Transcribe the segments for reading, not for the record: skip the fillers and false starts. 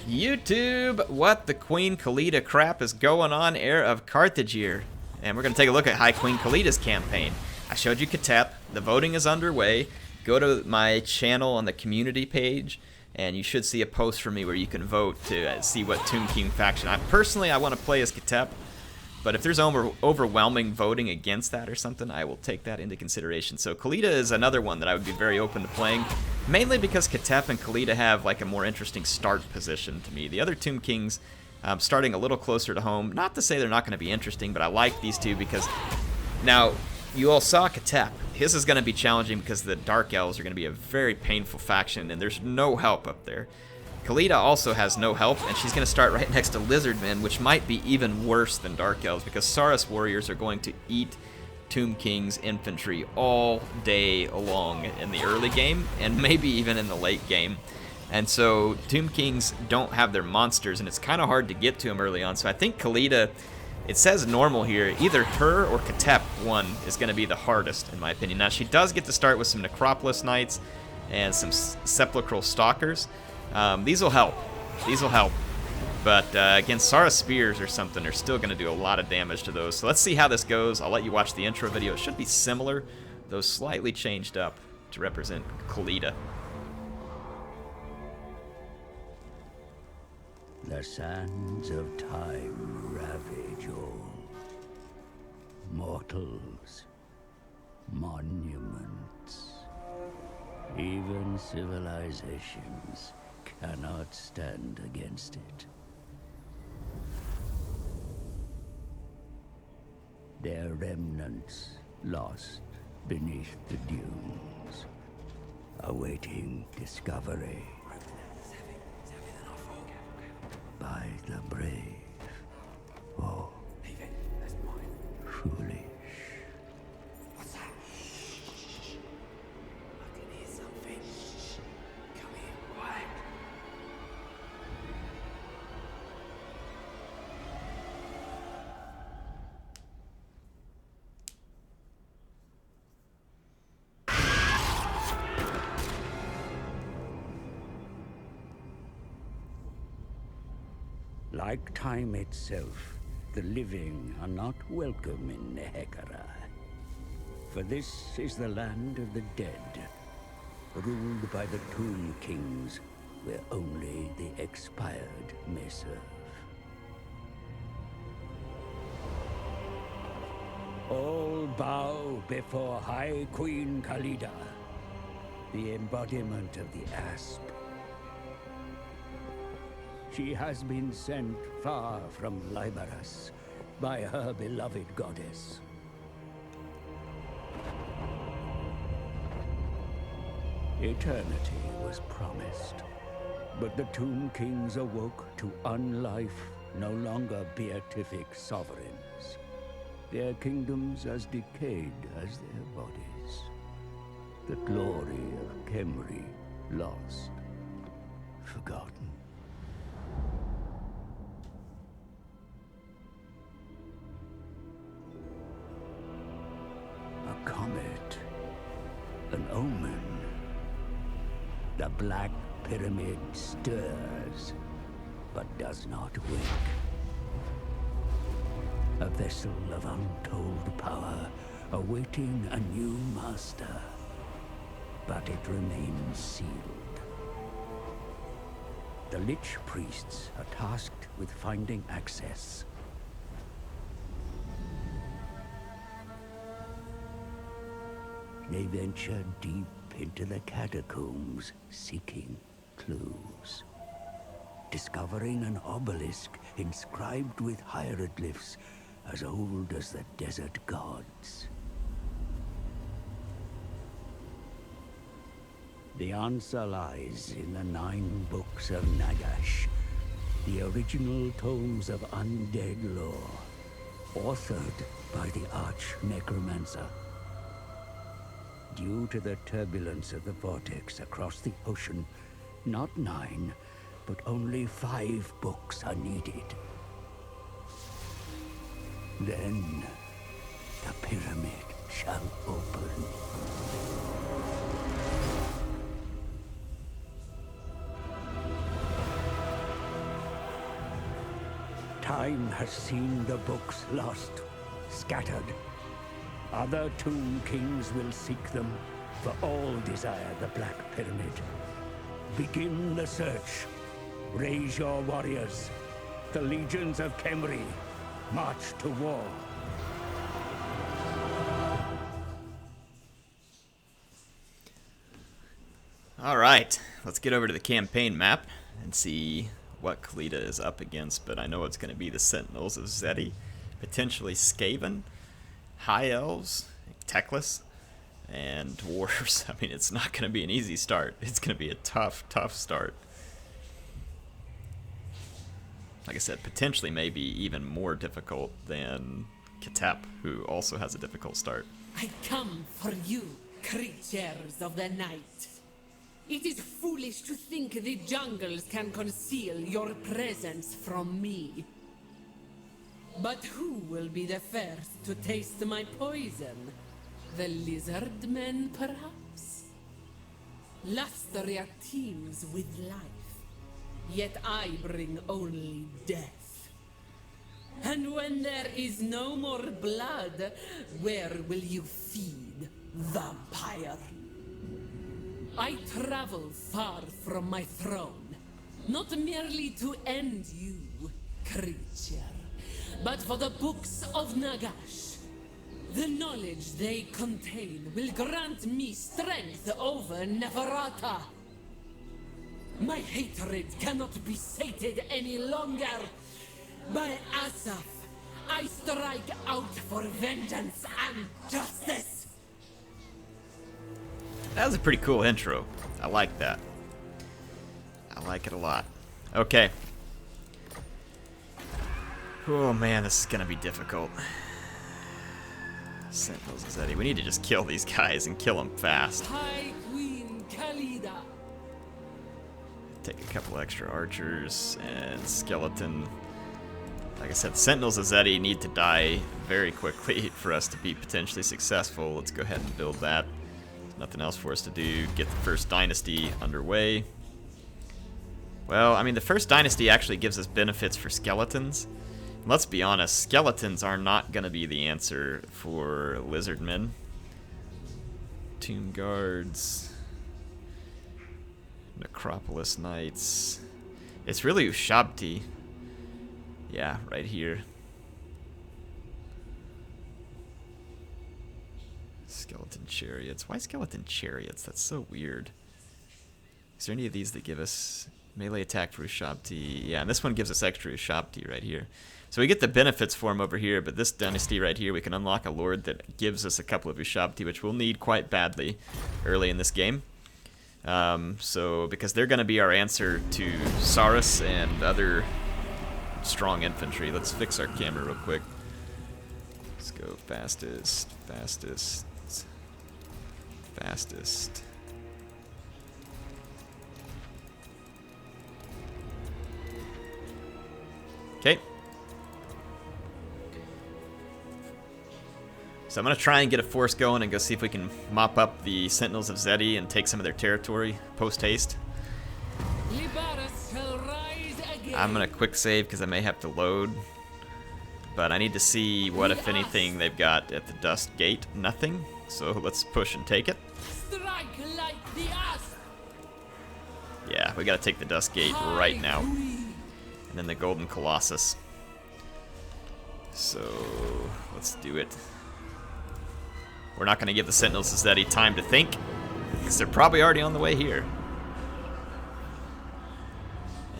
YouTube, what the Queen Khalida crap is going on, Heir of Carthage here? And we're going to take a look at High Queen Khalida's campaign. I showed you Katep, the voting is underway. Go to my channel on the community page, and you should see a post from me where you can vote to see what Tomb King faction. I want to play as Katep, but if there's overwhelming voting against that or something, I will take that into consideration. So Khalida is another one that I would be very open to playing, mainly because Katep and Khalida have like a more interesting start position to me. The other Tomb Kings starting a little closer to home. Not to say they're not going to be interesting, but I like these two because now you all saw Katep. His is going to be challenging because the Dark Elves are going to be a very painful faction, and there's no help up there. Khalida also has no help, and she's going to start right next to Lizardmen, which might be even worse than Dark Elves because Saurus warriors are going to eat Tomb King's infantry all day long in the early game, and maybe even in the late game. And so Tomb Kings don't have their monsters, and it's kind of hard to get to them early on. So I think Khalida, it says normal here, either her or Katep 1 is going to be the hardest, in my opinion. Now, she does get to start with some Necropolis Knights and some Sepulchral Stalkers. These will help. These will help. But against Saurus Spears or something, they're still going to do a lot of damage to those. So let's see how this goes. I'll let you watch the intro video. It should be similar, though slightly changed up to represent Khalida. The sands of time ravage all. Mortals, monuments, even civilizations cannot stand against it. Their remnants lost beneath the dunes, awaiting discovery by the brave or foolish. What's that? I can hear something. Come here, quiet. Like time itself, the living are not welcome in Nehekara. For this is the land of the dead, ruled by the Tomb Kings, where only the expired may serve. All bow before High Queen Khalida, the embodiment of the Asp. She has been sent far from Liberus by her beloved goddess. Eternity was promised, but the Tomb Kings awoke to unlife, no longer beatific sovereigns. Their kingdoms as decayed as their bodies. The glory of Khemri lost, forgotten. A comet, an omen. The Black Pyramid stirs, but does not wake. A vessel of untold power, awaiting a new master. But it remains sealed. The Lich Priests are tasked with finding access. They venture deep into the catacombs, seeking clues. Discovering an obelisk inscribed with hieroglyphs as old as the desert gods. The answer lies in the 9 books of Nagash, the original tomes of undead lore, authored by the Arch-Necromancer. Due to the turbulence of the vortex across the ocean, not 9, but only 5 books are needed. Then, the pyramid shall open. Time has seen the books lost, scattered. Other tomb kings will seek them, for all desire the Black Pyramid. Begin the search. Raise your warriors. The legions of Khemri march to war. Alright, let's get over to the campaign map and see what Khalida is up against, but I know it's going to be the Sentinels of Zeti, potentially Skaven, High Elves, Teclis, and Dwarves. I mean, it's not going to be an easy start. It's going to be a tough start. Like I said, potentially maybe even more difficult than Ketep, who also has a difficult start. I come for you, creatures of the night. It is foolish to think the jungles can conceal your presence from me. But who will be the first to taste my poison? The lizard men, perhaps? Lustria teems with life, yet I bring only death. And when there is no more blood, where will you feed, vampire? I travel far from my throne, not merely to end you, creature, but for the books of Nagash. The knowledge they contain will grant me strength over Neferata. My hatred cannot be sated any longer. By Asaph, I strike out for vengeance and justice. That was a pretty cool intro. I like that. I like it a lot. Okay. Oh man, this is gonna be difficult. Sentinels of Zeti. We need to just kill these guys and kill them fast. High Queen Khalida. Take a couple extra archers and skeleton. Like I said, the Sentinels of Zeti need to die very quickly for us to be potentially successful. Let's go ahead and build that. Nothing else for us to do. Get the first dynasty underway. Well, I mean, the first dynasty actually gives us benefits for skeletons. Let's be honest, skeletons are not going to be the answer for lizardmen. Tomb guards. Necropolis knights. It's really Ushabti. Yeah, right here. Skeleton chariots. Why skeleton chariots? That's so weird. Is there any of these that give us melee attack for Ushabti? Yeah, and this one gives us extra Ushabti right here. So we get the benefits for him over here, but this dynasty right here, we can unlock a lord that gives us a couple of Ushabti, which we'll need quite badly early in this game. So, because they're going to be our answer to Saurus and other strong infantry. Let's fix our camera real quick. Let's go fastest, fastest, fastest. Okay. So I'm going to try and get a force going and go see if we can mop up the Sentinels of Zeti and take some of their territory post-haste. I'm going to quick save because I may have to load. But I need to see what, if anything, they've got at the Dust Gate. Nothing. So let's push and take it. Yeah, we got to take the Dust Gate right now. And then the Golden Colossus. So let's do it. We're not going to give the Sentinels of Zeti time to think, because they're probably already on the way here.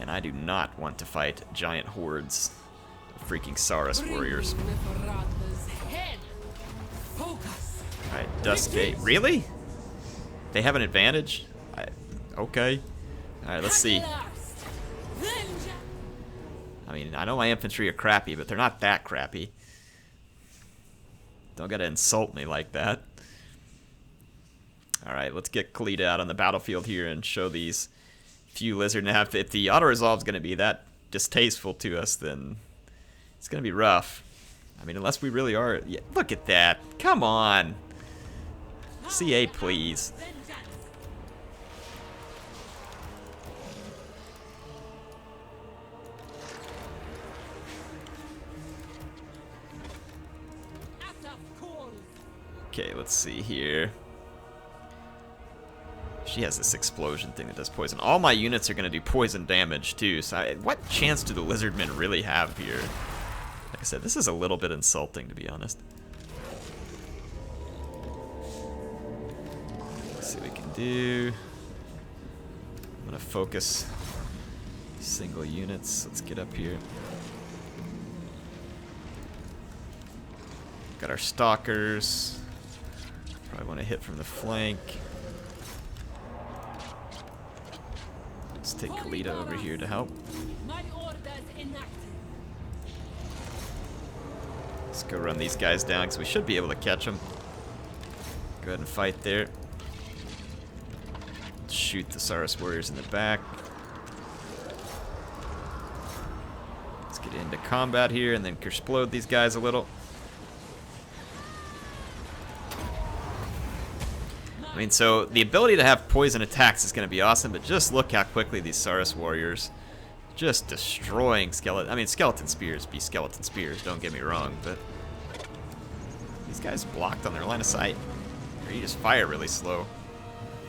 And I do not want to fight giant hordes of freaking Saurus warriors. Alright, Dust Gate. Really? They have an advantage? Okay. Alright, let's see. I mean, I know my infantry are crappy, but they're not that crappy. Don't gotta insult me like that. Alright, let's get Khalida out on the battlefield here and show these few lizard. Now, if the auto-resolve is gonna be that distasteful to us, then it's gonna be rough. I mean, unless we really are... Yeah, look at that. Come on. CA, please. Okay, let's see here. She has this explosion thing that does poison. All my units are going to do poison damage, too. So what chance do the lizardmen really have here? Like I said, this is a little bit insulting, to be honest. Let's see what we can do. I'm going to focus single units. Let's get up here. Got our stalkers. Probably want to hit from the flank. Let's take Khalida over here to help. Let's go run these guys down because we should be able to catch them. Go ahead and fight there. Shoot the Saurus warriors in the back. Let's get into combat here and then explode these guys a little. I mean, so the ability to have poison attacks is going to be awesome, but just look how quickly these Saurus warriors just destroying skeleton. I mean, skeleton spears be skeleton spears, don't get me wrong, but these guys blocked on their line of sight. Or you just fire really slow.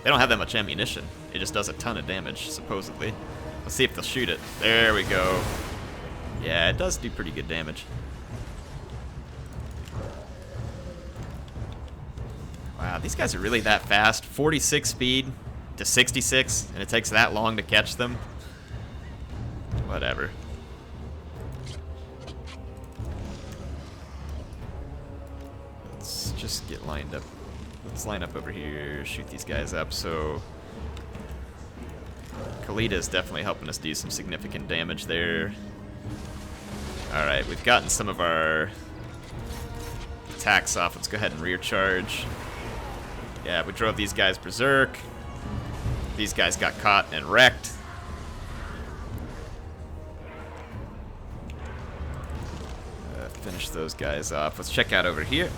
They don't have that much ammunition. It just does a ton of damage, supposedly. Let's see if they'll shoot it. There we go. Yeah, it does do pretty good damage. Wow, these guys are really that fast. 46 speed to 66, and it takes that long to catch them. Whatever. Let's just get lined up. Let's line up over here, shoot these guys up. So Khalida is definitely helping us do some significant damage there. Alright, we've gotten some of our attacks off. Let's go ahead and rear charge. Yeah, we drove these guys berserk. These guys got caught and wrecked. Finish those guys off. Let's check out over here.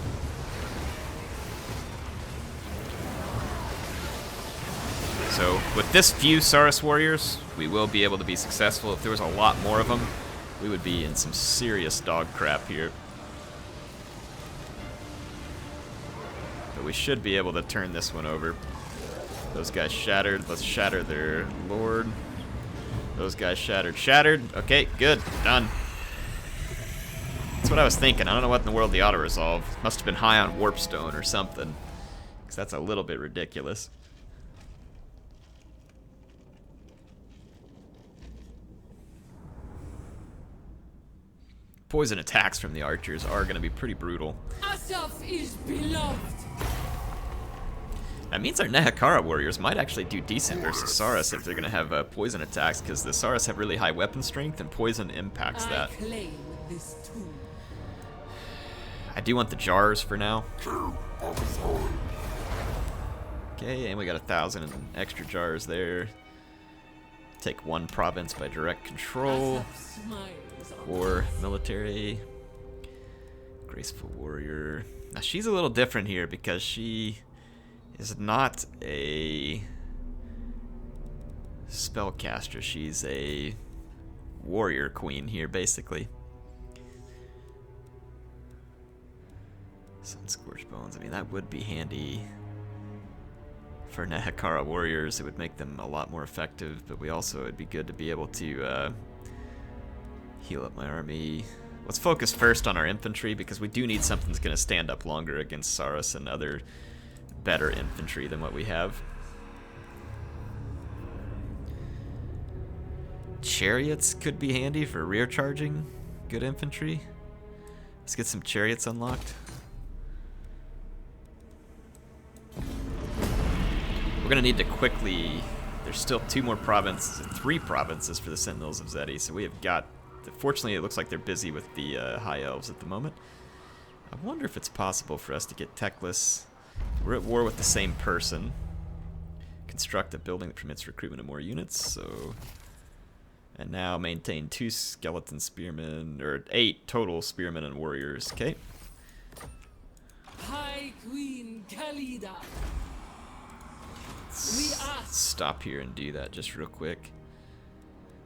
So, with this few Saurus warriors, we will be able to be successful. If there was a lot more of them, we would be in some serious dog crap here. But we should be able to turn this one over. Those guys shattered. Let's shatter their lord. Those guys shattered. Shattered. Okay, good. Done. That's what I was thinking. I don't know what in the world the auto-resolve. Must have been high on warpstone or something. Because that's a little bit ridiculous. Poison attacks from the archers are going to be pretty brutal. Asaf is beloved. That means our Nehekara warriors might actually do decent versus Saurus if they're going to have poison attacks, because the Saurus have really high weapon strength and poison impacts that. I claim this too. I do want the jars for now. Okay, and we got 1,000 extra jars there. Take one province by direct control. Or military. Graceful warrior. Now she's a little different here because she is not a spellcaster. She's a warrior queen here, basically. Sun Scorched Bones. I mean, that would be handy for Nehekara warriors. It would make them a lot more effective, but we also, it'd be good to be able to heal up my army. Let's focus first on our infantry, because we do need something that's going to stand up longer against Saurus and other better infantry than what we have. Chariots could be handy for rear charging good infantry. Let's get some chariots unlocked. We're going to need to quickly... There's still 3 provinces for the Sentinels of Zeti, so we have got... Fortunately, it looks like they're busy with the High Elves at the moment. I wonder if it's possible for us to get Techless. We're at war with the same person. Construct a building that permits recruitment of more units, so... And now maintain 2 skeleton spearmen, or 8 total spearmen and warriors, okay? High Queen Khalida. Let's stop here and do that just real quick.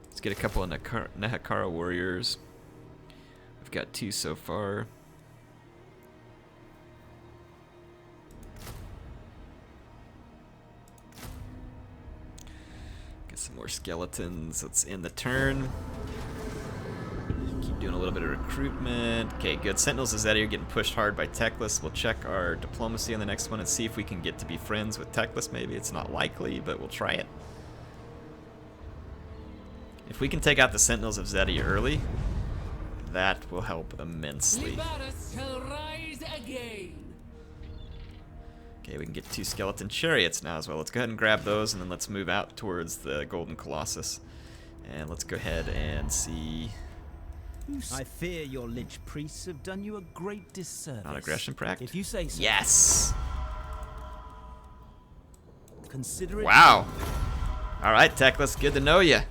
Let's get a couple of Nehekara warriors. We've got 2 so far. more skeletons. Let's end the turn. Keep doing a little bit of recruitment. Okay, good. Sentinels is out here getting pushed hard by Teclis. We'll check our diplomacy on the next one and see if we can get to be friends with Teclis. Maybe it's not likely, but we'll try it. If we can take out the Sentinels of Zeti early, that will help immensely. Libaris shall rise again. Okay, we can get 2 skeleton chariots now as well. Let's go ahead and grab those, and then let's move out towards the Golden Colossus. And let's go ahead and see... I fear your Lich priests have done you a great disservice. Non-aggression pract? If you say so. Yes! Consider it. Wow! Alright, Teclis, good to know you.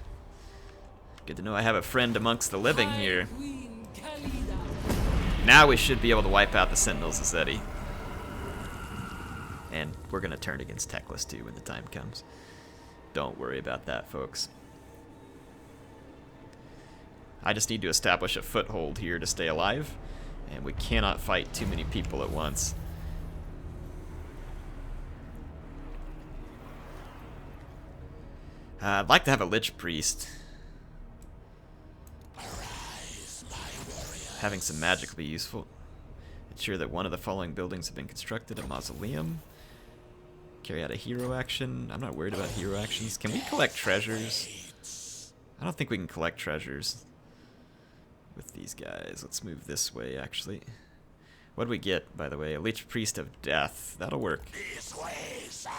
Good to know I have a friend amongst the living here. Queen Khalida. Now we should be able to wipe out the Sentinels of Zeti. And we're going to turn against Teclis too when the time comes. Don't worry about that, folks. I just need to establish a foothold here to stay alive, and we cannot fight too many people at once. I'd like to have a Lich Priest. Having some magic will be useful. Ensure that one of the following buildings have been constructed: a mausoleum. Carry out a hero action. I'm not worried about hero actions. Can we collect treasures? I don't think we can collect treasures with these guys. Let's move this way, actually. What do we get, by the way? A Lich Priest of Death. That'll work. This way, sire.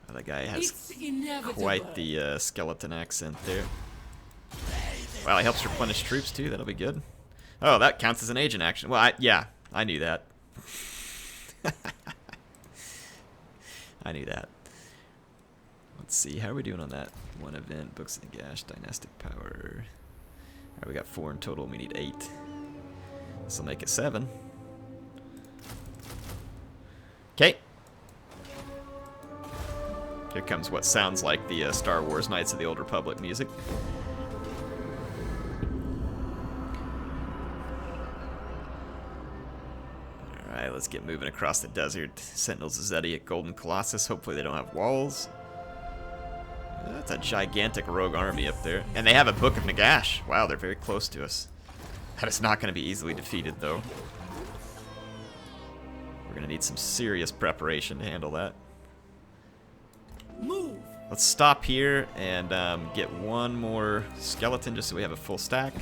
Oh, that guy has It's inevitable. quite the skeleton accent there. Wow, he helps replenish troops too. That'll be good. Oh, that counts as an agent action. Well, yeah, I knew that. I knew that. Let's see, how are we doing on that one event? Books of the Gash, Dynastic Power. Alright, we got 4 in total. We need 8. This will make it 7. Okay. Here comes what sounds like the Star Wars Knights of the Old Republic music. Alright, let's get moving across the desert. Sentinels of Zeti at Golden Colossus. Hopefully they don't have walls. That's a gigantic rogue army up there. And they have a Book of Nagash. Wow, they're very close to us. That is not going to be easily defeated, though. We're going to need some serious preparation to handle that. Move. Let's stop here and get one more skeleton just so we have a full stack.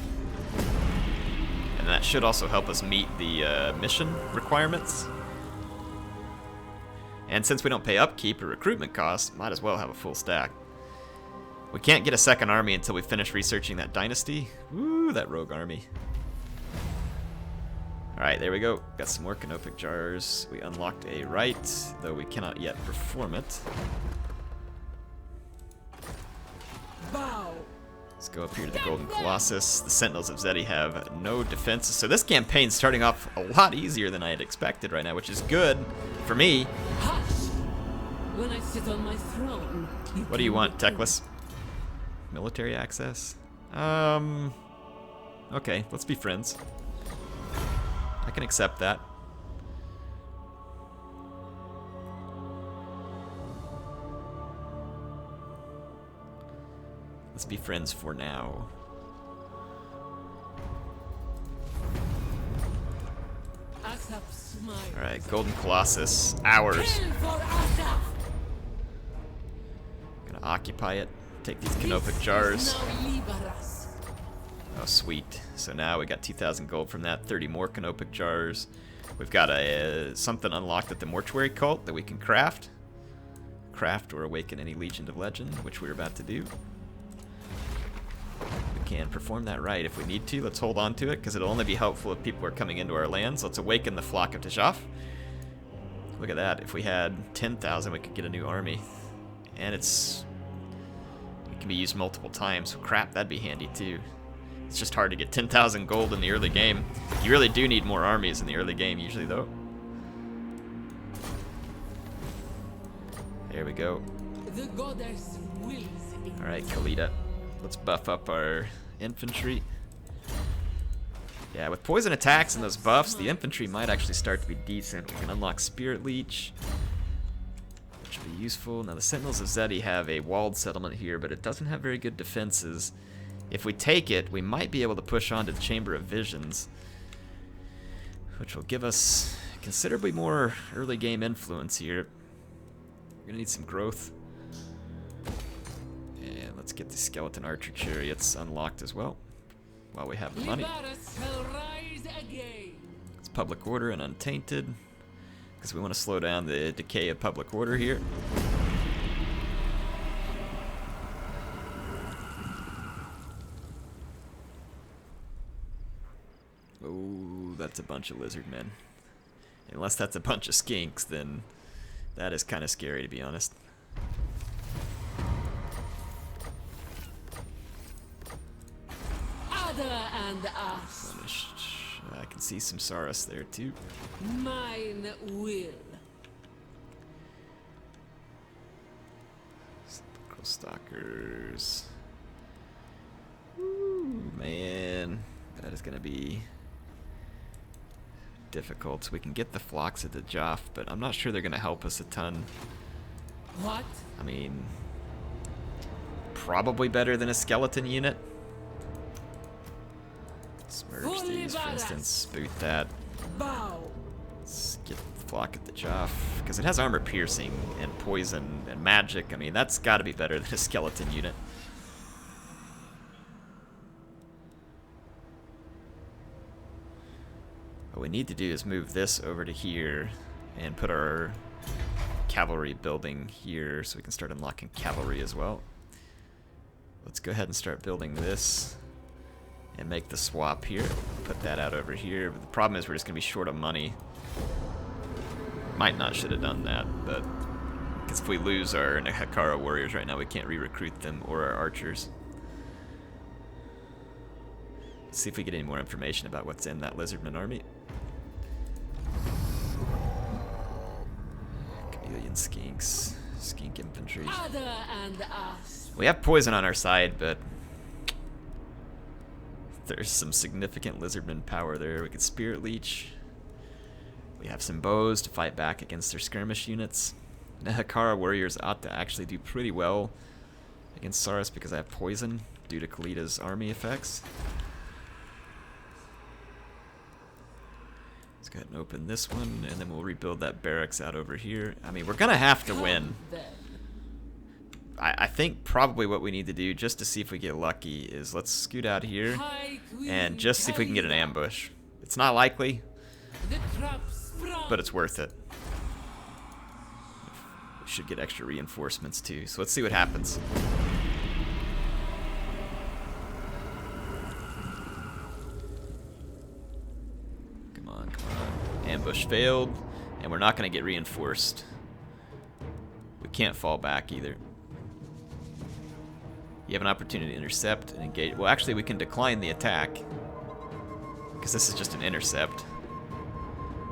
And that should also help us meet the mission requirements. And since we don't pay upkeep or recruitment costs, might as well have a full stack. We can't get a second army until we finish researching that dynasty. Woo, that rogue army. Alright, there we go. Got some more canopic jars. We unlocked a rite, though we cannot yet perform it. Bow. Let's go up here to the Golden Colossus. The Sentinels of Zeti have no defenses, so this campaign's starting off a lot easier than I had expected right now, which is good for me. Hush. When I sit on my throne. What do you want, Teclis? Military access? Okay, let's be friends. I can accept that. Let's be friends for now. Asap smile. Alright, Golden Colossus. Ours. Kill for Asap. Gonna occupy it. Take these canopic jars. Now Libaras. Oh, sweet. So now we got 2,000 gold from that, 30 more canopic jars. We've got a something unlocked at the mortuary cult that we can craft. Craft or awaken any Legion of Legend, which we're about to do. We can perform that right if we need to. Let's hold on to it, because it'll only be helpful if people are coming into our lands. Let's awaken the Flock of Tejaf. Look at that. If we had 10,000, we could get a new army. And it can be used multiple times. So crap, that'd be handy too. It's just hard to get 10,000 gold in the early game. You really do need more armies in the early game usually, though. There we go. The goddess wills it. Alright, Khalida. Let's buff up our infantry. Yeah, with poison attacks and those buffs, the infantry might actually start to be decent. We can unlock Spirit Leech. which will be useful. Now the Sentinels of Zeti have a walled settlement here, but it doesn't have very good defenses. If we take it, we might be able to push on to the Chamber of Visions, which will give us considerably more early game influence here. We're gonna need some growth. And let's get the Skeleton Archer Chariots unlocked as well, while we have the money. It's Public Order and Untainted, because we want to slow down the decay of Public Order here. Oh, that's a bunch of lizard men. Unless that's a bunch of skinks, then that is kind of scary, to be honest. And us. I can see some Saurus there too. Mine will. Sepulchral Stalkers. Ooh, man, that is gonna be difficult. We can get the flocks at the Joff, but I'm not sure they're gonna help us a ton. What? I mean, probably better than a skeleton unit. Let's merge these, for instance. Boot that. Bow. Let's get the flock at the Joff, because it has armor piercing and poison and magic. I mean, that's got to be better than a skeleton unit. What we need to do is move this over to here and put our cavalry building here so we can start unlocking cavalry as well. Let's go ahead and start building this and make the swap here. Put that out over here. But the problem is we're just going to be short of money. Might not should have done that, but because if we lose our Nehekara warriors right now, we can't re-recruit them or our archers. Let's see if we get any more information about what's in that lizardman army. Chameleon skinks, skink infantry. And us. We have poison on our side, but there's some significant lizardman power there. We could Spirit Leech. We have some bows to fight back against their skirmish units. Nehekara warriors ought to actually do pretty well against Saurus because I have poison due to Khalida's army effects. Let's go ahead and open this one, and then we'll rebuild that barracks out over here. I mean, we're gonna have to win. I think probably what we need to do, just to see if we get lucky, is let's scoot out here and just see if we can get an ambush. It's not likely, but it's worth it. We should get extra reinforcements too, so let's see what happens. Come on, come on. Ambush failed, and we're not going to get reinforced. We can't fall back either. You have an opportunity to intercept and engage. Well, actually, we can decline the attack, because this is just an intercept.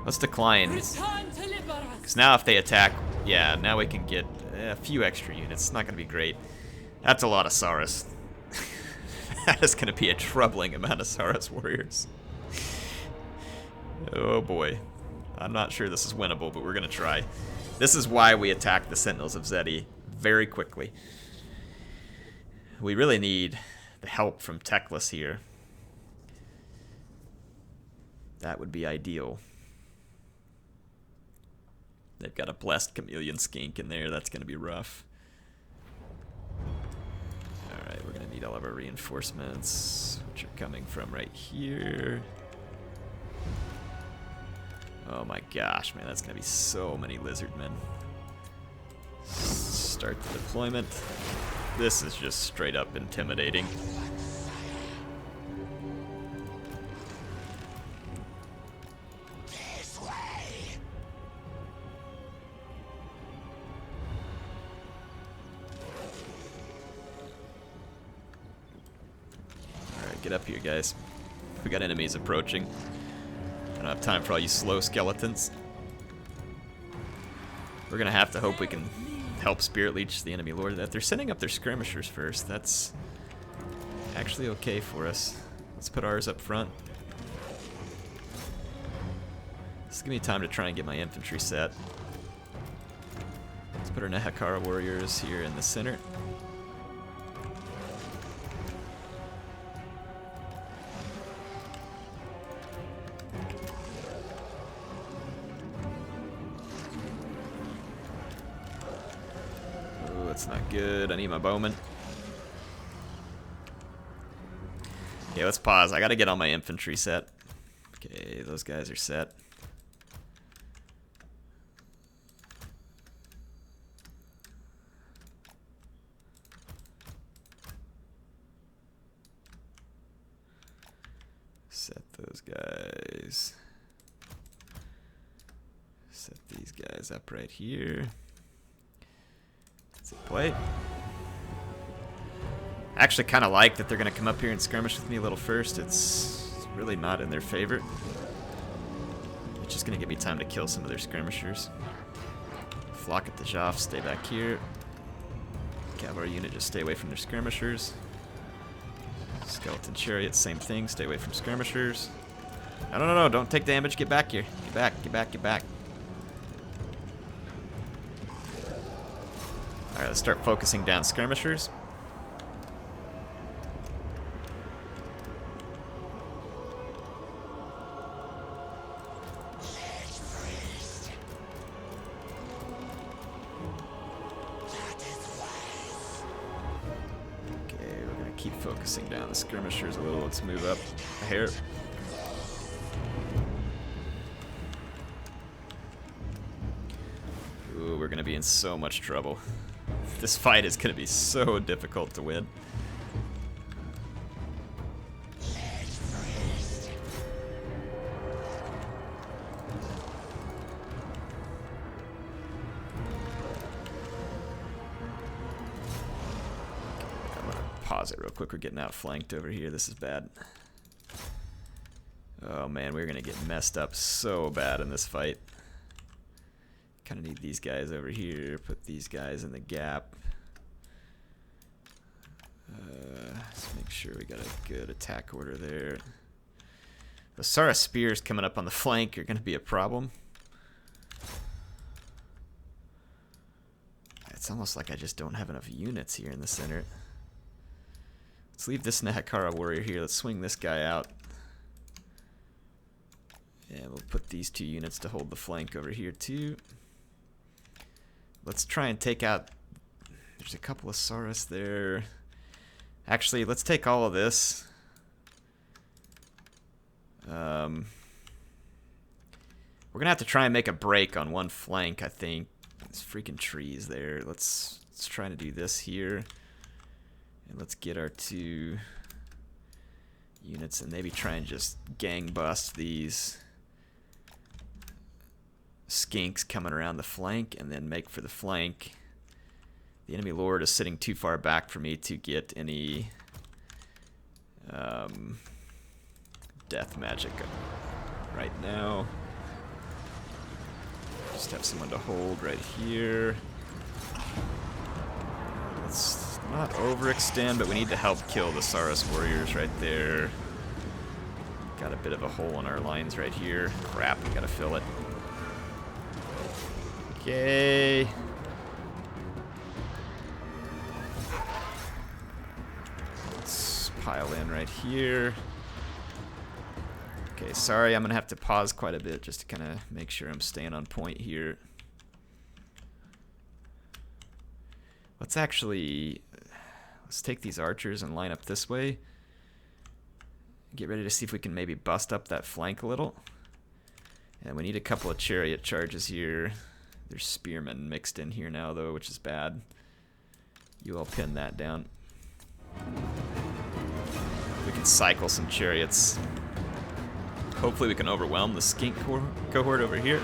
Let's decline, because now if they attack, yeah, now we can get a few extra units. It's not going to be great. That's a lot of Saurus. That is going to be a troubling amount of Saurus warriors. Oh boy. I'm not sure this is winnable, but we're going to try. This is why we attack the Sentinels of Zeti very quickly. We really need the help from Teclis here. That would be ideal. They've got a blessed chameleon skink in there. That's going to be rough. Alright, we're going to need all of our reinforcements, which are coming from right here. Oh my gosh, man, that's going to be so many lizardmen. Start the deployment. This is just straight up intimidating. This way. Alright, get up here, guys. We got enemies approaching. I don't have time for all you slow skeletons. We're gonna have to hope we can help Spirit Leech the enemy lord. That they're setting up their skirmishers first. That's actually okay for us. Let's put ours up front. This is gonna be time to try and get my infantry set. Let's put our Nehekara warriors here in the center. Oh, that's not good. I need my bowman. Okay, let's pause. I gotta get all my infantry set. Okay, those guys are set. Set those guys. Set these guys up right here. That's a plate. I actually kind of like that they're going to come up here and skirmish with me a little first. It's really not in their favor. It's just going to give me time to kill some of their skirmishers. Flock at the Joff, stay back here. Cavalry unit, just stay away from their skirmishers. Skeleton chariot, same thing, stay away from skirmishers. No, no, no, no, don't take damage, get back here. Get back, get back, get back. Alright, let's start focusing down skirmishers. Keep focusing down the skirmishers a little. Let's move up here. Ooh, we're gonna be in so much trouble. This fight is gonna be so difficult to win. Pause it real quick. We're getting outflanked over here. This is bad. Oh man, we're gonna get messed up so bad in this fight. Kind of need these guys over here. Put these guys in the gap. Let's make sure we got a good attack order there. The Sara spears coming up on the flank are gonna be a problem. It's almost like I just don't have enough units here in the center. Let's leave this Nehekara warrior here. Let's swing this guy out. And we'll put these 2 units to hold the flank over here too. Let's try and take out... There's a couple of Saurus there. Actually, let's take all of this. We're gonna have to try and make a break on one flank, I think. There's freaking trees there. Let's try to do this here. And let's get our 2 units and maybe try and just gang bust these skinks coming around the flank and then make for the flank. The enemy lord is sitting too far back for me to get any death magic right now. Just have someone to hold right here. Let's not overextend, but we need to help kill the Saurus warriors right there. Got a bit of a hole in our lines right here. Crap, we gotta fill it. Okay. Let's pile in right here. Okay, sorry, I'm gonna have to pause quite a bit just to kind of make sure I'm staying on point here. Let's take these archers and line up this way. Get ready to see if we can maybe bust up that flank a little. And we need a couple of chariot charges here. There's spearmen mixed in here now though, which is bad. You all pin that down. We can cycle some chariots. Hopefully we can overwhelm the skink cohort over here.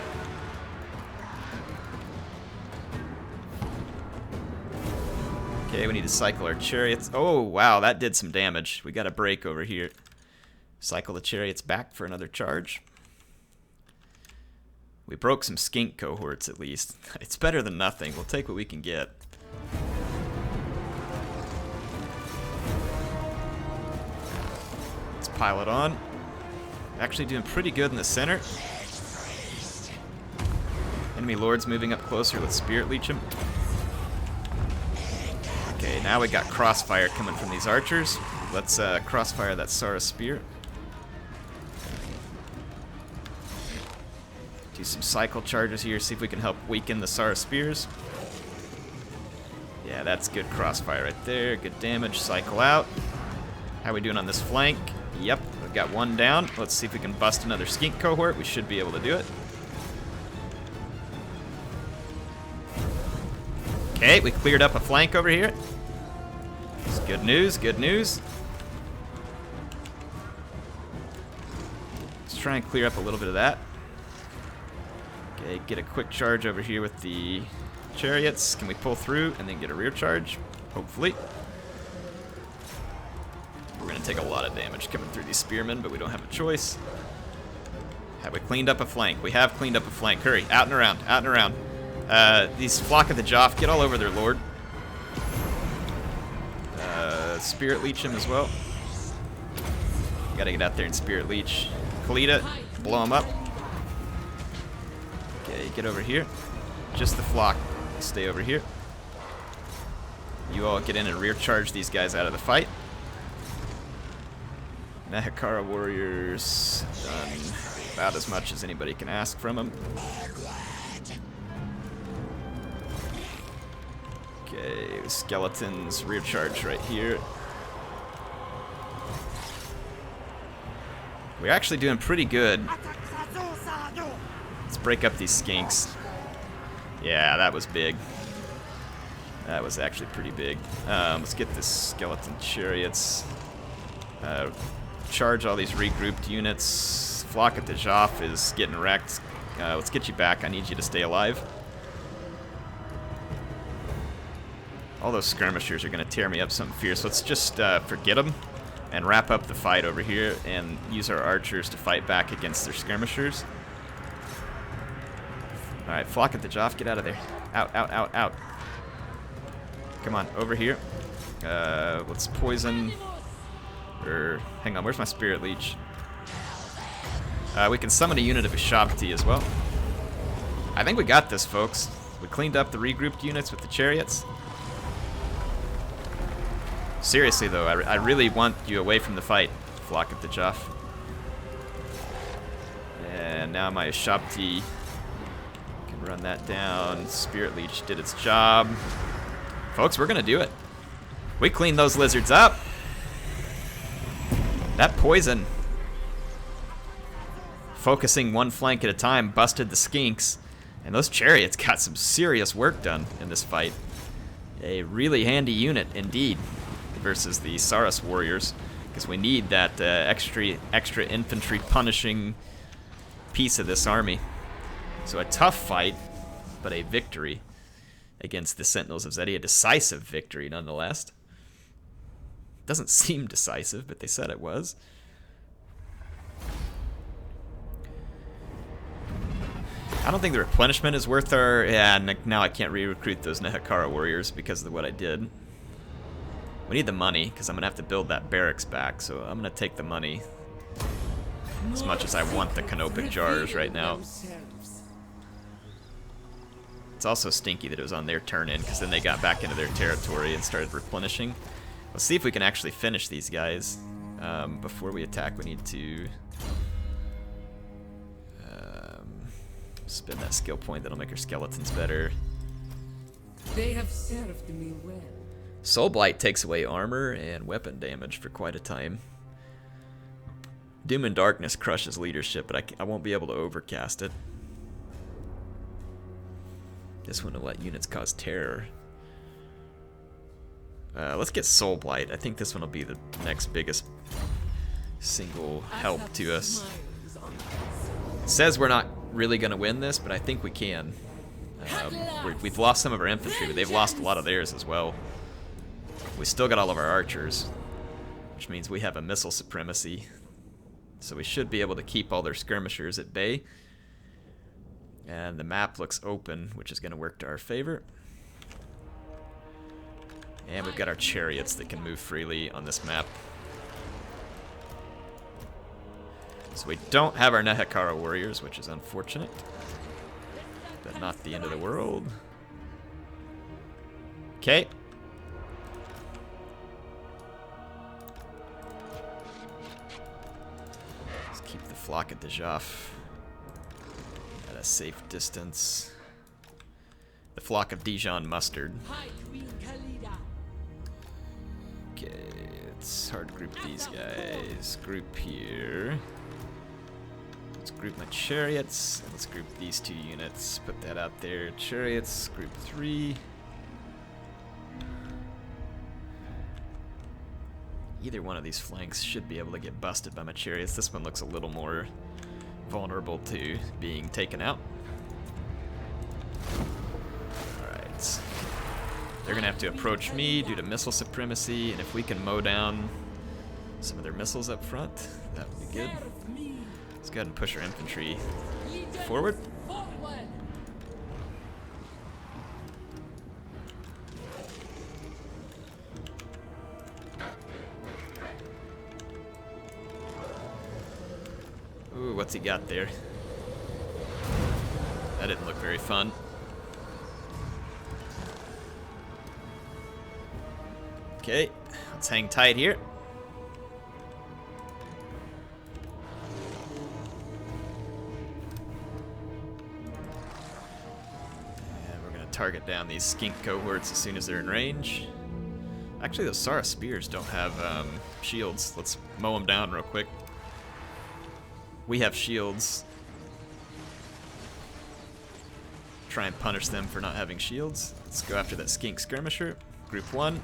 Okay, we need to cycle our chariots. Oh, wow, that did some damage. We got a break over here. Cycle the chariots back for another charge. We broke some skink cohorts at least. It's better than nothing. We'll take what we can get. Let's pile it on. Actually doing pretty good in the center. Enemy lords moving up closer. Let's spirit leech him. Now we got crossfire coming from these archers. Let's crossfire that Sara spear. Do some cycle charges here, see if we can help weaken the Sara spears. Yeah, that's good crossfire right there. Good damage. Cycle out. How are we doing on this flank? Yep, we've got one down. Let's see if we can bust another skink cohort. We should be able to do it. Okay, we cleared up a flank over here. It's good news, good news. Let's try and clear up a little bit of that. Okay, get a quick charge over here with the chariots. Can we pull through and then get a rear charge? Hopefully. We're going to take a lot of damage coming through these spearmen, but we don't have a choice. Have we cleaned up a flank? We have cleaned up a flank. Hurry, out and around, out and around. These Flock of the Joff, get all over their lord. Spirit Leech him as well. Gotta get out there and Spirit Leech. Khalida, blow him up. Okay, get over here. Just the Flock, stay over here. You all get in and rear charge these guys out of the fight. Nehekara warriors done about as much as anybody can ask from them. Okay, skeletons, rear charge right here. We're actually doing pretty good. Let's break up these skinks. Yeah, that was big. That was actually pretty big. Let's get this skeleton chariots. Charge all these regrouped units. Flock at the Joff is getting wrecked. Let's get you back. I need you to stay alive. All those skirmishers are going to tear me up something fierce. Let's just forget them and wrap up the fight over here and use our archers to fight back against their skirmishers. Alright, Flock at the Joff, get out of there. Out, out, out, out. Come on, over here. Let's poison... hang on, where's my Spirit Leech? We can summon a unit of Ushabti as well. I think we got this, folks. We cleaned up the regrouped units with the chariots. Seriously, though, I really want you away from the fight, Flock of the Joff. And now my Ushabti can run that down. Spirit Leech did its job. Folks, we're going to do it. We cleaned those lizards up. That poison, focusing one flank at a time, busted the skinks. And those chariots got some serious work done in this fight. A really handy unit, indeed, versus the Saras warriors, because we need that extra infantry punishing piece of this army. So a tough fight, but a victory against the Sentinels of Zedi. A decisive victory, nonetheless. Doesn't seem decisive, but they said it was. I don't think the replenishment is worth our... Yeah, now I can't re-recruit those Nehekara warriors because of what I did. We need the money, because I'm going to have to build that barracks back, so I'm going to take the money. As much as I want the canopic jars right now. It's also stinky that it was on their turn in, because then they got back into their territory and started replenishing. Let's see if we can actually finish these guys. Before we attack, we need to spend that skill point. That'll make our skeletons better. They have served me well. Soul Blight takes away armor and weapon damage for quite a time. Doom and Darkness crushes leadership, but I won't be able to overcast it. This one will let units cause terror. Let's get Soul Blight. I think this one will be the next biggest single help to us. It says we're not really going to win this, but I think we can. We've lost some of our infantry, but they've lost a lot of theirs as well. We still got all of our archers, which means we have a missile supremacy. So we should be able to keep all their skirmishers at bay. And the map looks open, which is going to work to our favor. And we've got our chariots that can move freely on this map. So we don't have our Nehekara warriors, which is unfortunate. But not the end of the world. Okay. flock at Decisive at a safe distance. The flock of Dijon mustard. High Queen Khalida. Okay, it's hard to group these guys. Group here. Let's group my chariots. Let's group these 2 units. Put that out there. Chariots, group 3. Either one of these flanks should be able to get busted by my chariots. This one looks a little more vulnerable to being taken out. Alright. They're gonna have to approach me due to missile supremacy, and if we can mow down some of their missiles up front, that would be good. Let's go ahead and push our infantry forward. Forward. Ooh, what's he got there? That didn't look very fun. Okay, let's hang tight here. And we're gonna target down these skink cohorts as soon as they're in range. Actually, those Sara spears don't have shields. Let's mow them down real quick. We have shields. Try and punish them for not having shields. Let's go after that skink skirmisher. Group 1.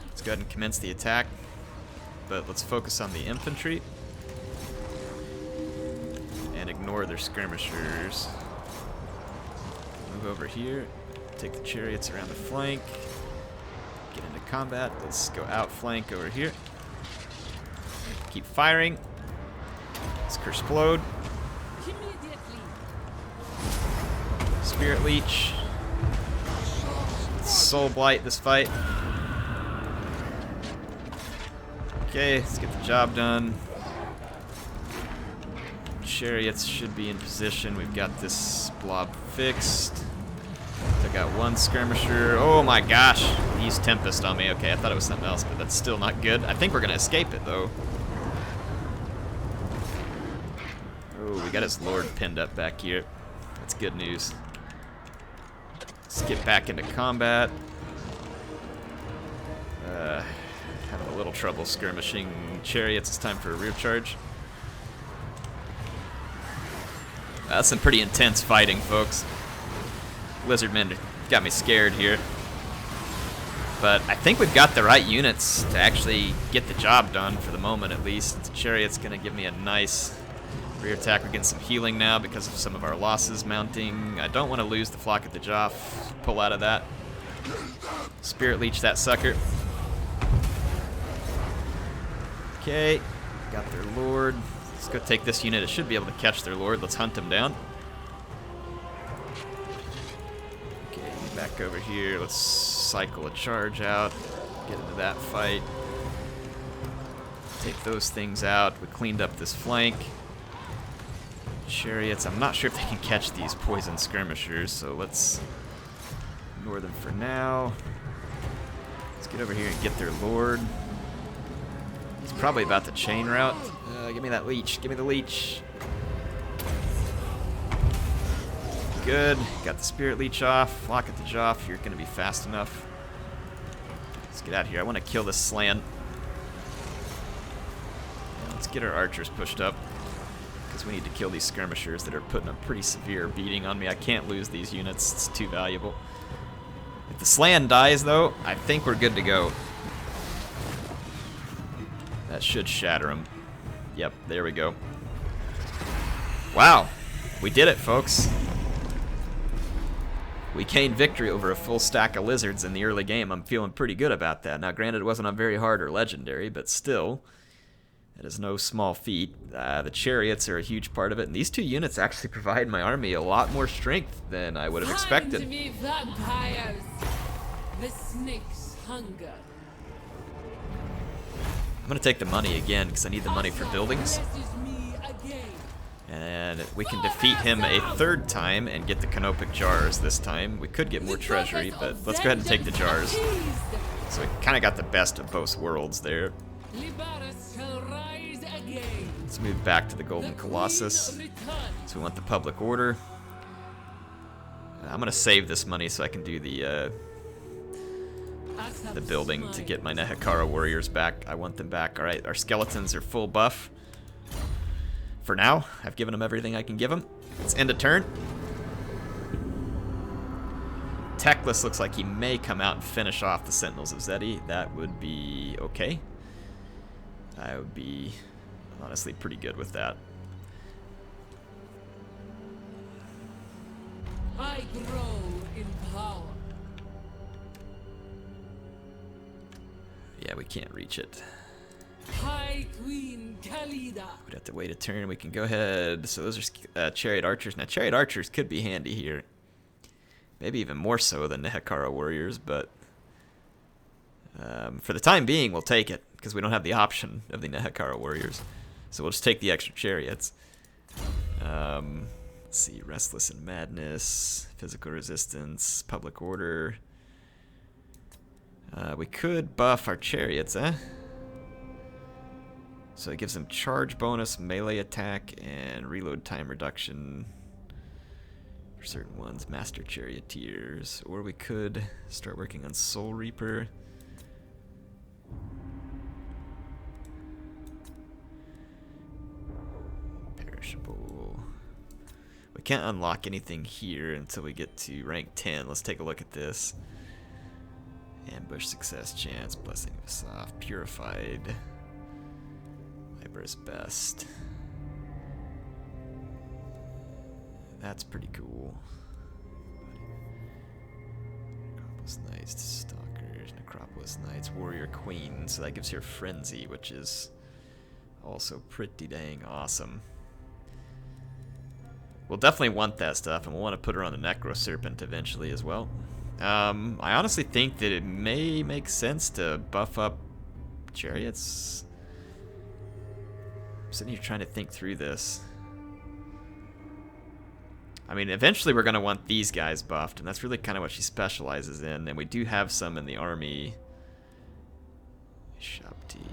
Let's go ahead and commence the attack. But let's focus on the infantry. And ignore their skirmishers. Move over here. Take the chariots around the flank. Get into combat. Let's go outflank over here. Keep firing. Let's explode. Spirit Leech. Soul Blight this fight. Okay, let's get the job done. Chariots should be in position. We've got this blob fixed. I got 1 skirmisher. Oh my gosh, he used Tempest on me. Okay, I thought it was something else, but that's still not good. I think we're gonna escape it though. Oh, we got his lord pinned up back here. That's good news. Let's get back into combat. Having a little trouble skirmishing chariots. It's time for a rear charge. That's some pretty intense fighting, folks. Lizardmen got me scared here. But I think we've got the right units to actually get the job done for the moment, at least. The chariot's going to give me a nice rear attack. We're getting some healing now because of some of our losses mounting. I don't want to lose the flock at the Joff. Pull out of that. Spirit Leech that sucker. Okay, got their lord. Let's go take this unit. It should be able to catch their lord. Let's hunt him down. Okay, back over here. Let's cycle a charge out. Get into that fight. Take those things out. We cleaned up this flank. Chariots. I'm not sure if they can catch these poison skirmishers, so let's ignore them for now. Let's get over here and get their lord. He's probably about to chain route. Give me that leech. Give me the leech. Good. Got the spirit leech off. Lock at the Joff. You're going to be fast enough. Let's get out of here. I want to kill this slan. Let's get our archers pushed up, because we need to kill these skirmishers that are putting a pretty severe beating on me. I can't lose these units. It's too valuable. If the slan dies, though, I think we're good to go. That should shatter him. Yep, there we go. Wow. We did it, folks. We gained victory over a full stack of lizards in the early game. I'm feeling pretty good about that. Now, granted, it wasn't on very hard or legendary, but still, it is no small feat. The chariots are a huge part of it, and these 2 units actually provide my army a lot more strength than I would have expected. Find me vampires. The snakes hunger. I'm going to take the money again, because I need the money for buildings. And we can defeat him a 3rd time and get the canopic jars this time. We could get more treasury, but let's go ahead and take the jars. So we kind of got the best of both worlds there. Liberus shall rise again. Let's move back to the Golden The Queen Colossus. returns. So we want the public order. I'm gonna save this money so I can do the building to get my Nehekara warriors back. I want them back. All right, our skeletons are full buff. For now, I've given them everything I can give them. Let's end a turn. Teclis looks like he may come out and finish off the Sentinels of Zeti. That would be okay. I would be honestly pretty good with that. I grow in power. Yeah, we can't reach it. High Queen Khalida. We'd have to wait a turn. We can go ahead. So those are chariot archers. Now, chariot archers could be handy here. Maybe even more so than Nehekara warriors, but for the time being, we'll take it because we don't have the option of the Nehekara warriors. So we'll just take the extra chariots. Let's see, Restless and Madness, Physical Resistance, Public Order. We could buff our chariots, eh? So it gives them charge bonus, melee attack, and reload time reduction for certain ones, Master Charioteers. Or we could start working on Soul Reaper. Perishable. We can't unlock anything here until we get to rank 10. Let's take a look at this. Ambush success chance, Blessing of Soft, Purified, Libra's Best. That's pretty cool. Necropolis Knights, Stalkers, Necropolis Knights, Warrior Queen. So that gives her Frenzy, which is also pretty dang awesome. We'll definitely want that stuff, and we'll want to put her on the Necro Serpent eventually as well. I honestly think that it may make sense to buff up chariots. I'm sitting here trying to think through this. I mean, eventually we're going to want these guys buffed, and that's really kind of what she specializes in, and we do have some in the army. Shabti,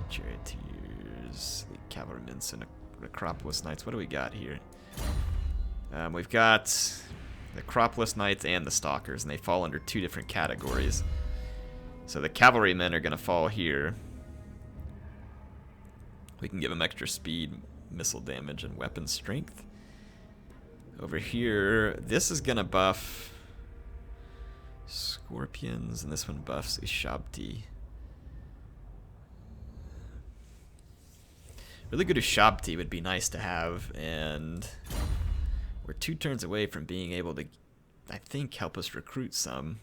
Charioteers, Elite Cavalrymen, and Necropolis Knights. What do we got here? We've got the Necropolis Knights and the Stalkers, and they fall under two different categories. So the Cavalrymen are going to fall here. We can give them extra speed, missile damage, and weapon strength. Over here, this is going to buff Scorpions, and this one buffs Ushabti. Really good Ushabti would be nice to have, and we're 2 turns away from being able to, I think, help us recruit some.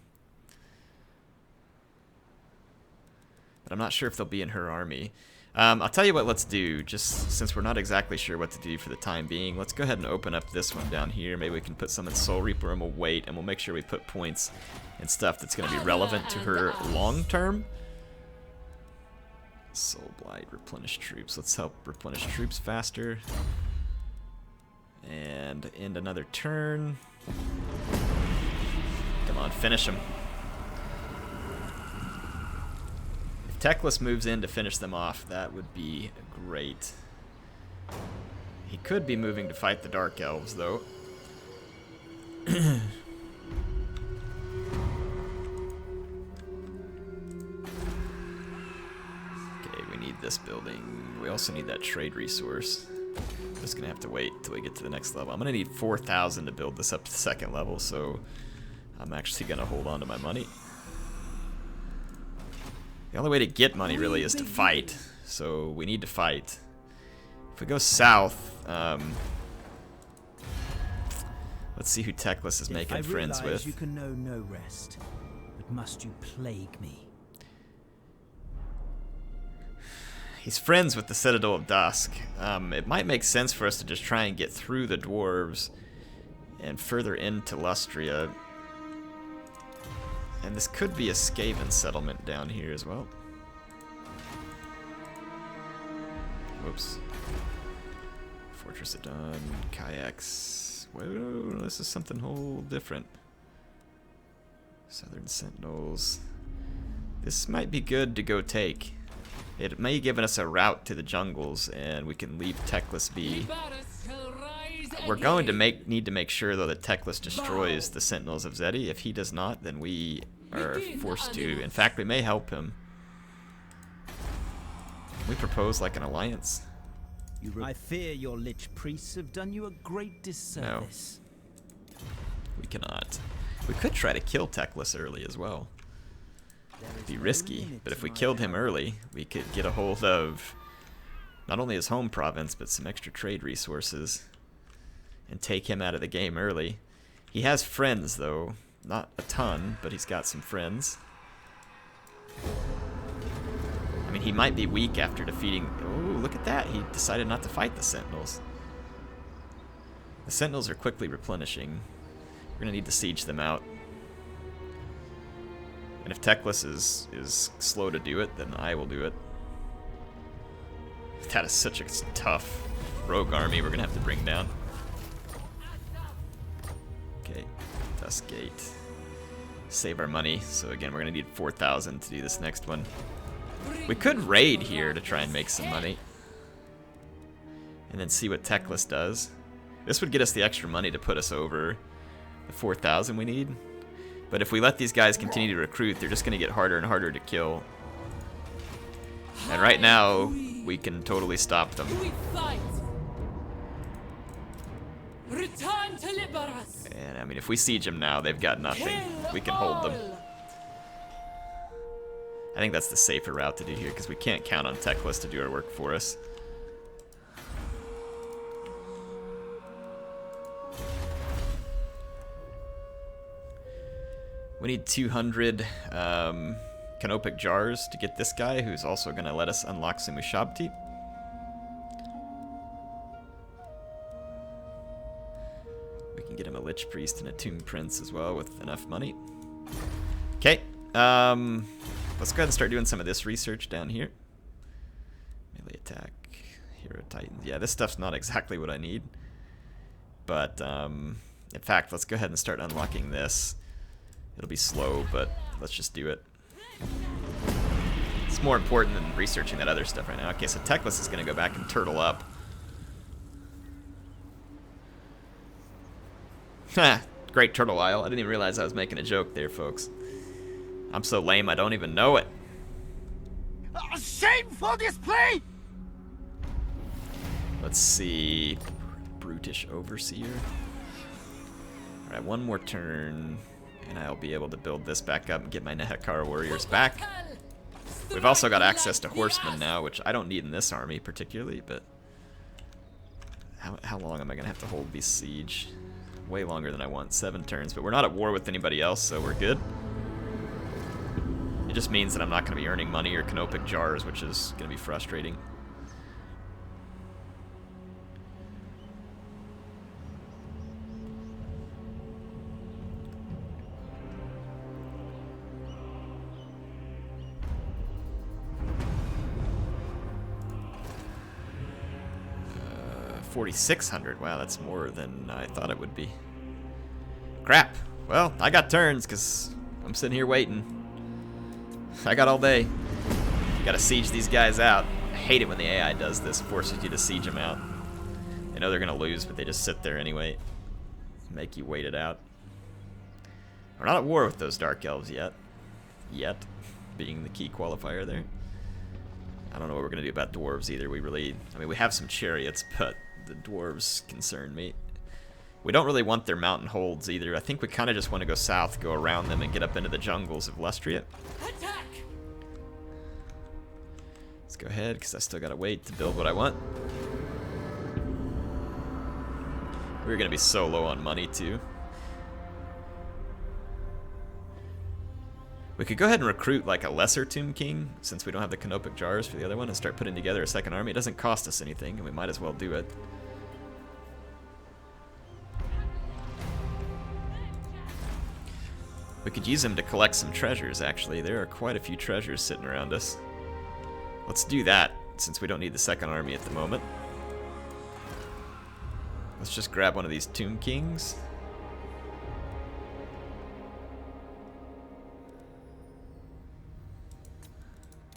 But I'm not sure if they'll be in her army. I'll tell you what, let's do, just since we're not exactly sure what to do for the time being, let's go ahead and open up this one down here. Maybe we can put some in Soul Reaper, and we'll wait, and we'll make sure we put points and stuff that's going to be relevant to her long term. Soul Blight, replenish troops. Let's help replenish troops faster. And end another turn. Come on, finish him. If Teclis moves in to finish them off, that would be great. He could be moving to fight the Dark Elves, though. Okay, we need this building. We also need that trade resource. I'm just gonna have to wait till we get to the next level. I'm gonna need 4,000 to build this up to the 2nd level, so I'm actually gonna hold on to my money. The only way to get money really is to fight, so we need to fight. If we go south, let's see who Teclis is making friends with. You can know no rest, but must you plague me? He's friends with the Citadel of Dusk. It might make sense for us to just try and get through the dwarves and further into Lustria. And this could be a Skaven settlement down here as well. Whoops. Fortress of Dawn, kayaks. Whoa, this is something whole different. Southern Sentinels. This might be good to go take. It may have given us a route to the jungles, and we can leave Teclis be. Libaris shall rise We're going to again. need to make sure, though, that Teclis destroys the Sentinels of Zeddy. If he does not, then we are forced to. In fact, we may help him. Can we propose, like, an alliance? I fear your lich priests have done you a great disservice. We cannot. We could try to kill Teclis early as well. It'd be risky, but if we killed him early, we could get a hold of not only his home province, but some extra trade resources and take him out of the game early. He has friends, though. Not a ton, but he's got some friends. I mean, he might be weak after defeating... Oh, look at that. He decided not to fight the Sentinels. The Sentinels are quickly replenishing. We're going to need to siege them out. And if Teclis is slow to do it, then I will do it. That is such a tough rogue army we're going to have to bring down. Okay, Duskgate. Save our money. So again, we're going to need 4,000 to do this next one. We could raid here to try and make some money. And then see what Teclis does. This would get us the extra money to put us over the 4,000 we need. But if we let these guys continue to recruit, they're just going to get harder and harder to kill. And right now, we can totally stop them. We fight. Return to Libaris. And I mean, if we siege them now, they've got nothing. We can hold them. I think that's the safer route to do here, because we can't count on Teclis to do our work for us. We need 200 canopic jars to get this guy, who's also going to let us unlock some Ushabti. We can get him a Lich Priest and a Tomb Prince as well with enough money. Okay, let's go ahead and start doing some of this research down here. Melee attack, Hero Titans. Yeah, this stuff's not exactly what I need. But, in fact, let's go ahead and start unlocking this. It'll be slow, but let's just do it. It's more important than researching that other stuff right now. Okay, so Teclis is going to go back and turtle up. Ha! Great Turtle Isle. I didn't even realize I was making a joke there, folks. I'm so lame I don't even know it. A shameful display! Let's see. Brutish Overseer. Alright, one more turn. And I'll be able to build this back up and get my Nehekara warriors back. We've also got access to horsemen now, which I don't need in this army particularly, but... How long am I going to have to hold these siege? Way longer than I want, 7 turns, but we're not at war with anybody else, so we're good. It just means that I'm not going to be earning money or canopic jars, which is going to be frustrating. Uh, 4,600. Wow, that's more than I thought it would be. Crap. Well, I got turns because I'm sitting here waiting. I got all day. Gotta siege these guys out. I hate it when the AI does this, forces you to siege them out. They know they're gonna lose, but they just sit there anyway. Make you wait it out. We're not at war with those Dark Elves yet. Yet, being the key qualifier there. I don't know what we're gonna do about dwarves either. I mean, we have some chariots, but the dwarves concern me. We don't really want their mountain holds either. I think we kind of just want to go south, go around them, and get up into the jungles of Lustria. Attack! Let's go ahead, because I still gotta wait to build what I want. We're gonna be so low on money too. We could go ahead and recruit like a lesser Tomb King, since we don't have the canopic jars for the other one, and start putting together a second army. It doesn't cost us anything, and we might as well do it. We could use them to collect some treasures, actually. There are quite a few treasures sitting around us. Let's do that, since we don't need the second army at the moment. Let's just grab one of these Tomb Kings.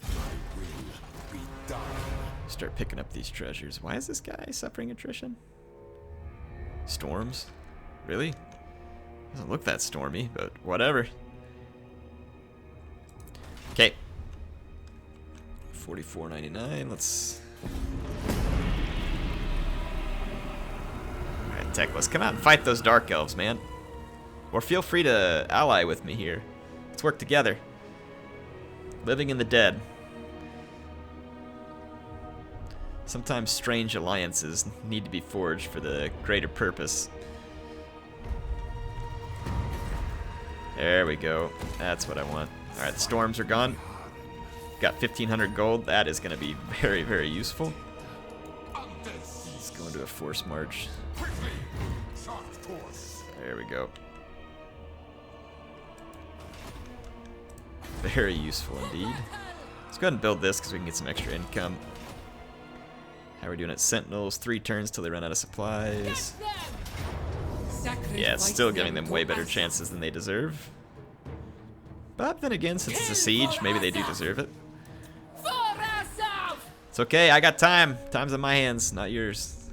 My will be Start picking up these treasures. Why is this guy suffering attrition? Storms? Really? Doesn't look that stormy, but whatever. Okay. 44.99. Let's. Alright, Teclis, come out and fight those dark elves, man. Or feel free to ally with me here. Let's work together. Living in the dead. Sometimes strange alliances need to be forged for the greater purpose. There we go. That's what I want. Alright, the storms are gone. Got 1,500 gold. That is going to be very, very useful. Let's go into a force march. There we go. Very useful indeed. Let's go ahead and build this because we can get some extra income. How are we doing at Sentinels? 3 turns till they run out of supplies. Yeah, it's still giving them way better chances than they deserve. But then again, since it's a siege, maybe they do deserve it. It's okay, I got time. Time's on my hands, not yours.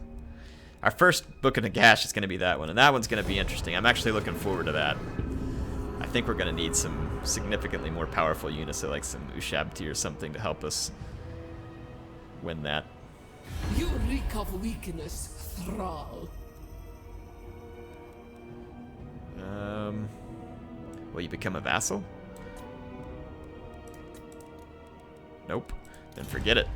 Our first Book of Nagash is going to be that one, and that one's going to be interesting. I'm actually looking forward to that. I think we're going to need some significantly more powerful units, so like some Ushabti or something to help us win that. You reek of weakness, thrall. Will you become a vassal? Nope. Then forget it.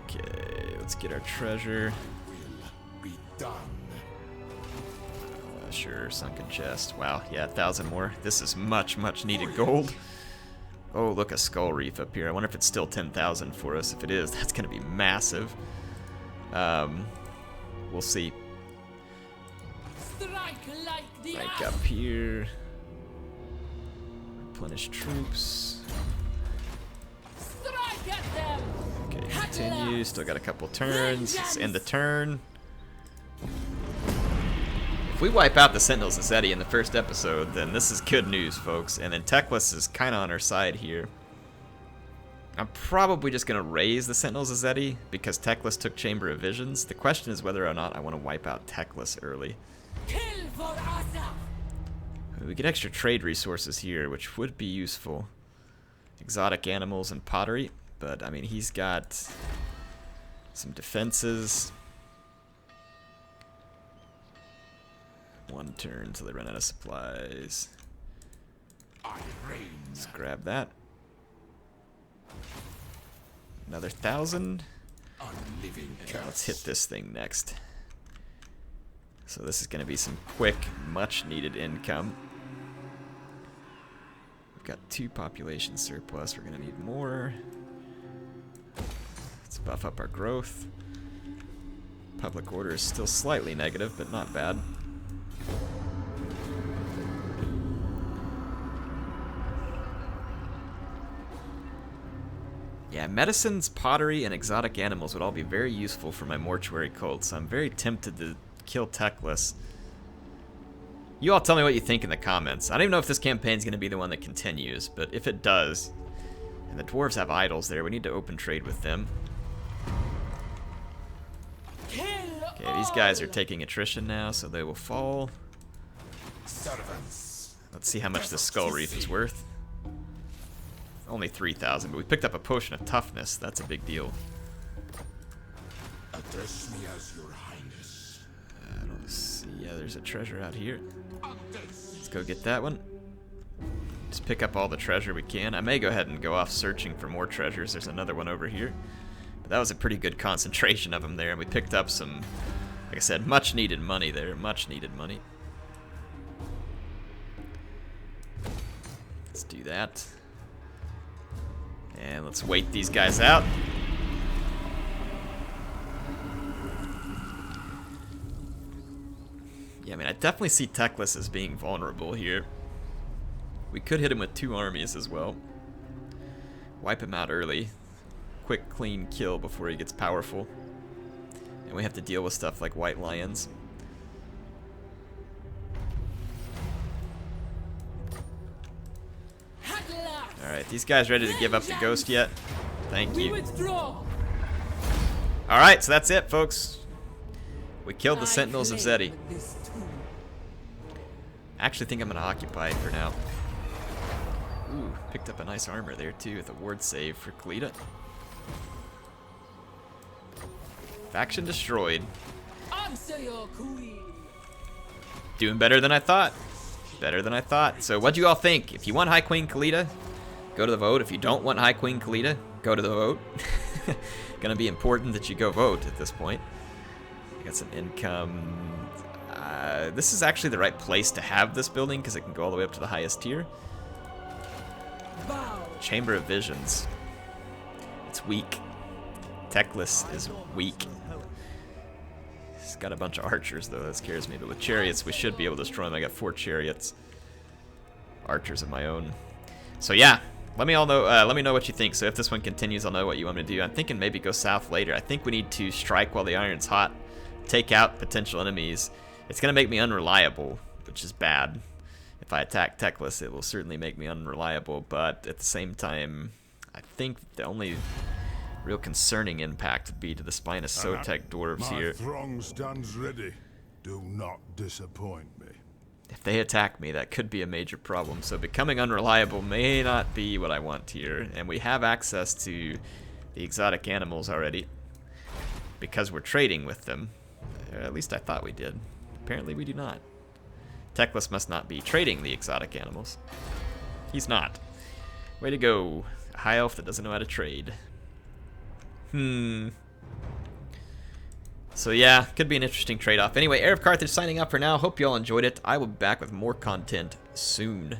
Okay, let's get our treasure. Sure, sunken chest. Wow, yeah, 1,000 more. This is much, much needed gold. Oh, look, a skull reef up here. I wonder if it's still 10,000 for us. If it is, that's going to be massive. We'll see. Rank up here. Replenish troops. Okay, continue. Still got a couple turns. Let's end the turn. If we wipe out the Sentinels of Zeti in the first episode, then this is good news, folks. And then Teclis is kind of on our side here. I'm probably just going to raise the Sentinels of Zeti because Teclis took Chamber of Visions. The question is whether or not I want to wipe out Teclis early. We get extra trade resources here, which would be useful. Exotic animals and pottery. But, I mean, he's got some defenses. 1 turn until they run out of supplies. Let's grab that. Another 1,000. Let's hit this thing next. So this is going to be some quick, much needed income. We've got 2 population surplus. We're going to need more. Let's buff up our growth. Public order is still slightly negative, but not bad. Yeah, medicines, pottery, and exotic animals would all be very useful for my mortuary cult, so I'm very tempted to kill Teclis. You all tell me what you think in the comments. I don't even know if this campaign's going to be the one that continues, but if it does, and the dwarves have idols there, we need to open trade with them. Okay, these guys are taking attrition now, so they will fall. Let's see how much this skull reef is worth. Only 3,000, but we picked up a potion of toughness. That's a big deal. Address me as your highness. I don't see. Yeah, there's a treasure out here. Let's go get that one. Just pick up all the treasure we can. I may go ahead and go off searching for more treasures. There's another one over here. But that was a pretty good concentration of them there, and we picked up some, like I said, much needed money there. Much needed money. Let's do that. And let's wait these guys out. Yeah, I mean, I definitely see Teclis as being vulnerable here. We could hit him with 2 armies as well. Wipe him out early. Quick, clean kill before he gets powerful. And And we have to deal with stuff like white lions. Alright, these guys ready to give up the ghost yet? Thank you. Alright, so that's it, folks. We killed the Sentinels of Zeddy. I actually think I'm going to occupy it for now. Ooh, picked up a nice armor there too with a ward save for Khalida. Faction destroyed. Doing better than I thought. Better than I thought. So what do you all think? If you want High Queen Khalida, go to the vote. If you don't want High Queen Khalida, go to the vote. Gonna be important that you go vote at this point. I got some income. This is actually the right place to have this building because it can go all the way up to the highest tier. Chamber of Visions. It's weak. Techless is weak. It's got a bunch of archers though, that scares me. But with chariots, we should be able to destroy them. I got 4 chariots. Archers of my own. So yeah, let me know what you think. So if this one continues, I'll know what you want me to do. I'm thinking maybe go south later. I think we need to strike while the iron's hot. Take out potential enemies. It's gonna make me unreliable, which is bad. If I attack Techless, it will certainly make me unreliable, but at the same time, I think the only real concerning impact would be to the Spinous Sotek dwarves here. My throng stands ready. Do not disappoint me. If they attack me, that could be a major problem, so becoming unreliable may not be what I want here, and we have access to the exotic animals already, because we're trading with them. At least I thought we did. Apparently we do not. Techless must not be trading the exotic animals. He's not. Way to go. A high elf that doesn't know how to trade. So yeah, could be an interesting trade-off. Anyway, HeirofCarthage signing up for now. Hope you all enjoyed it. I will be back with more content soon.